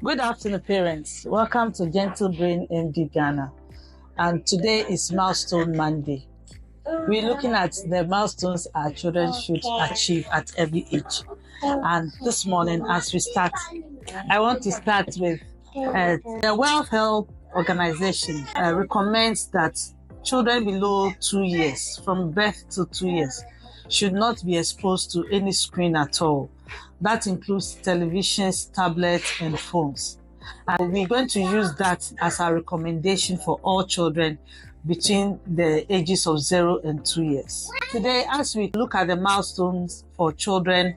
Good afternoon, parents. Welcome to GentlebrainMD Ghana. And today is Milestone Monday. We're looking at the milestones our children should achieve at every age. And this morning, as we start, I want to start with the World Health Organization recommends that children below 2 years, from birth to 2 years, should not be exposed to any screen at all. That includes televisions, tablets, and phones. And we're going to use that as our recommendation for all children between the ages of 0 and 2 years. Today, as we look at the milestones for children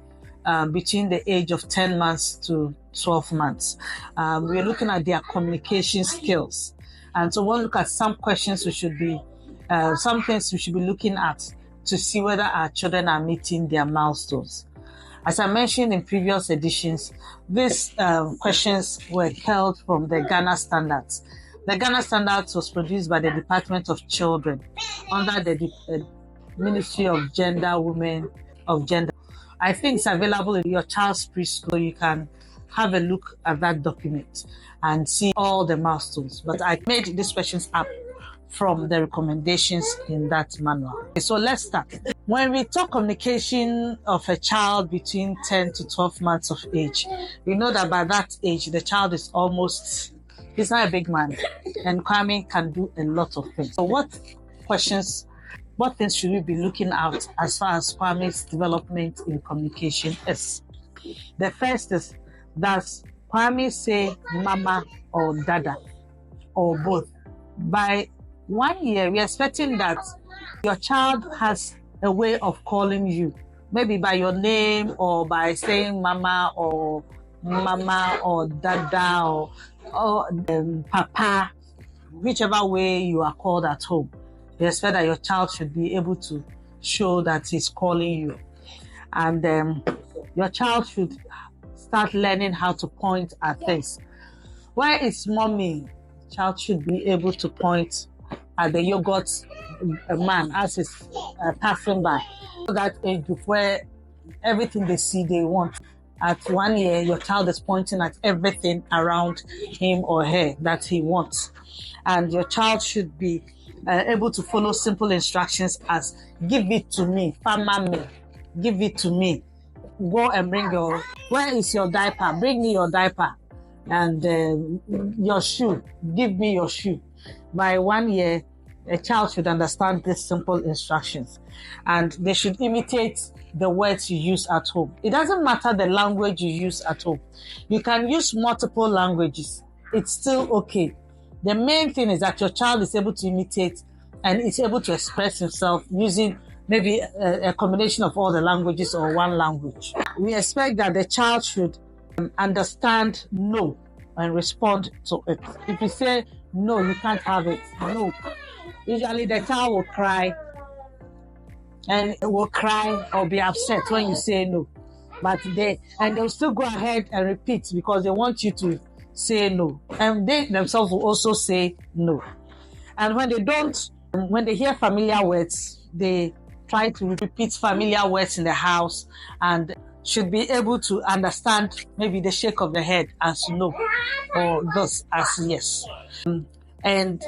between the age of 10 months to 12 months, we're looking at their communication skills. And so we'll look at some questions we should be, some things we should be looking at to see whether our children are meeting their milestones. As I mentioned in previous editions, these questions were held from the Ghana Standards. The Ghana Standards was produced by the Department of Children under the Ministry of Gender, Women of Gender. I think it's available in your child's preschool. You can have a look at that document and see all the milestones. But I made these questions up from the recommendations in that manual. Okay, so let's start. When we talk communication of a child between 10 to 12 months of age, we know that by that age, the child is he's not a big man, and Kwame can do a lot of things. So what things should we be looking at as far as Kwame's development in communication is? The first is, does Kwame say mama or dada or both? By 1 year, we're expecting that your child has a way of calling you, maybe by your name or by saying mama or dada or papa, whichever way you are called at home. We expect that your child should be able to show that he's calling you. And your child should start learning how to point at things. Where is mommy? Child should be able to point at the yogurt man as he's passing by. That age where everything they see they want. At 1 year, your child is pointing at everything around him or her that he wants. And your child should be able to follow simple instructions as give it to me, mama me, give it to me. Go and bring where is your diaper? Bring me your diaper. And your shoe, give me your shoe. By 1 year, a child should understand these simple instructions, and they should imitate the words you use at home. It doesn't matter the language you use at home. You can use multiple languages. It's still okay. The main thing is that your child is able to imitate and is able to express himself using maybe a combination of all the languages or one language. We expect that the child should understand no and respond to it. If you say no, you can't have it, no. Usually the child will cry or be upset when you say no. But they'll still go ahead and repeat because they want you to say no. And they themselves will also say no. And when they hear familiar words, they try to repeat familiar words in the house and should be able to understand maybe the shake of the head as no or thus as yes. And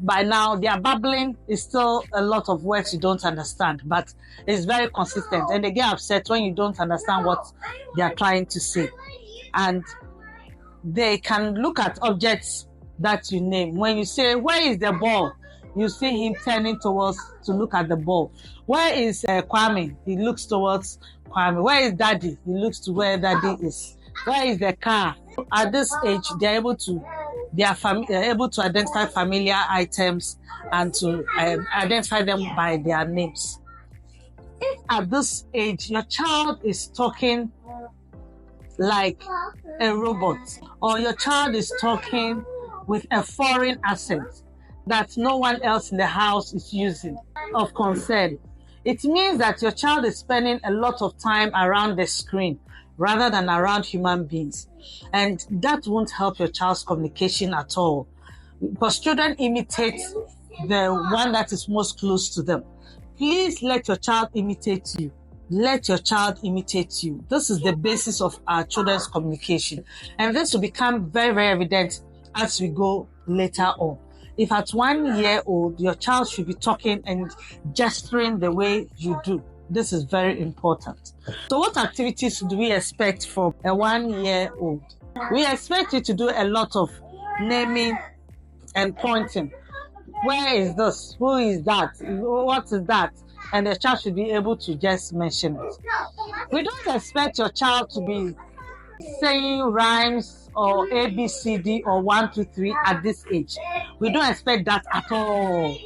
by now, their babbling is still a lot of words you don't understand, but it's very consistent. And they get upset when you don't understand what they are trying to say. And they can look at objects that you name. When you say, where is the ball? You see him turning to look at the ball. Where is Kwame? He looks towards Kwame. Where is daddy? He looks to where daddy is. Where is the car? At this age, they are able to identify familiar items and to identify them by their names. If at this age your child is talking like a robot, or your child is talking with a foreign accent that no one else in the house is using of concern, it means that your child is spending a lot of time around the screen rather than around human beings. And that won't help your child's communication at all, because children imitate the one that is most close to them. Please let your child imitate you. let your child imitate you. This is the basis of our children's communication. And this will become very, very evident as we go later on. If at 1 year old, your child should be talking and gesturing the way you do. This is very important. So what activities do we expect from a 1 year old? We expect you to do a lot of naming and pointing. Where is this? Who is that? What is that? And the child should be able to just mention it. We don't expect your child to be saying rhymes or ABCD or 1, 2, 3 at this age. We don't expect that at all.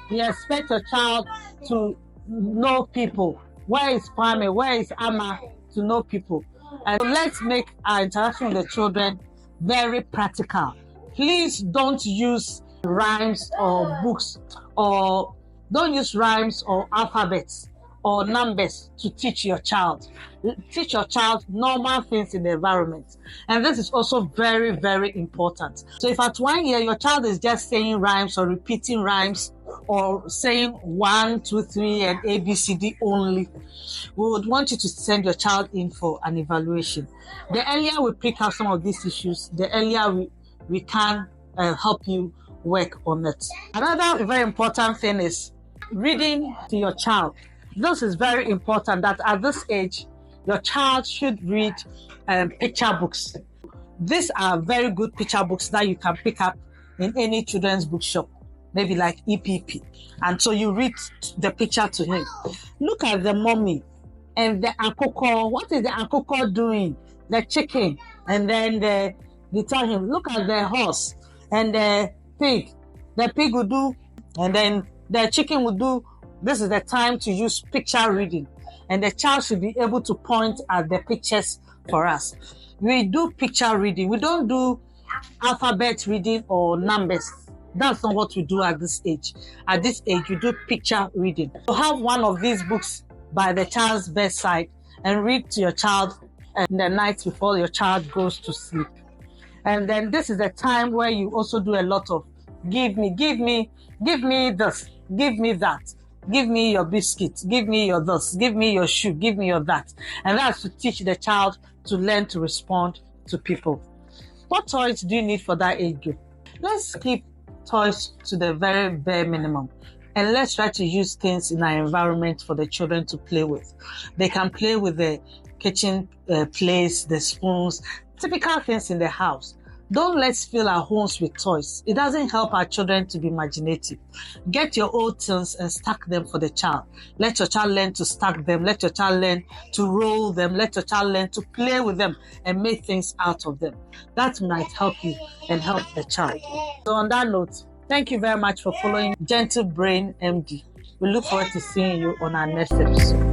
We expect your child to know people. Where is Kwame? Where is Amma? To know people. And let's make our interaction with the children very practical. Please don't use rhymes or books, or don't use rhymes or alphabets or numbers to teach your child. Teach your child normal things in the environment. And this is also very, very important. So if at 1 year your child is just saying rhymes or repeating rhymes or saying 1, 2, 3 and ABCD only, we would want you to send your child in for an evaluation. The earlier we pick up some of these issues, the earlier we can help you work on it. Another very important thing is reading to your child. This is very important that at this age, your child should read picture books. These are very good picture books that you can pick up in any children's bookshop, maybe like EPP. And so you read the picture to him. Look at the mommy and the akoko. What is the akoko doing? The chicken. And then they tell him, look at the horse and the pig. The pig will do, and then the chicken will do. This is the time to use picture reading. And the child should be able to point at the pictures for us. We do picture reading. We don't do alphabet reading or numbers. That's not what we do at this age. At this age, you do picture reading. So have one of these books by the child's bedside and read to your child in the night before your child goes to sleep. And then this is the time where you also do a lot of give me this, give me that. Give me your biscuit, give me your this, give me your shoe, give me your that. And that's to teach the child to learn to respond to people. What toys do you need for that age group? Let's keep toys to the very bare minimum. And let's try to use things in our environment for the children to play with. They can play with the kitchen plates, the spoons, typical things in the house. Don't let's fill our homes with toys. It doesn't help our children to be imaginative. Get your old things and stack them for the child. Let your child learn to stack them. Let your child learn to roll them. Let your child learn to play with them and make things out of them. That might help you and help the child. So on that note, thank you very much for following GentlebrainMD. We look forward to seeing you on our next episode.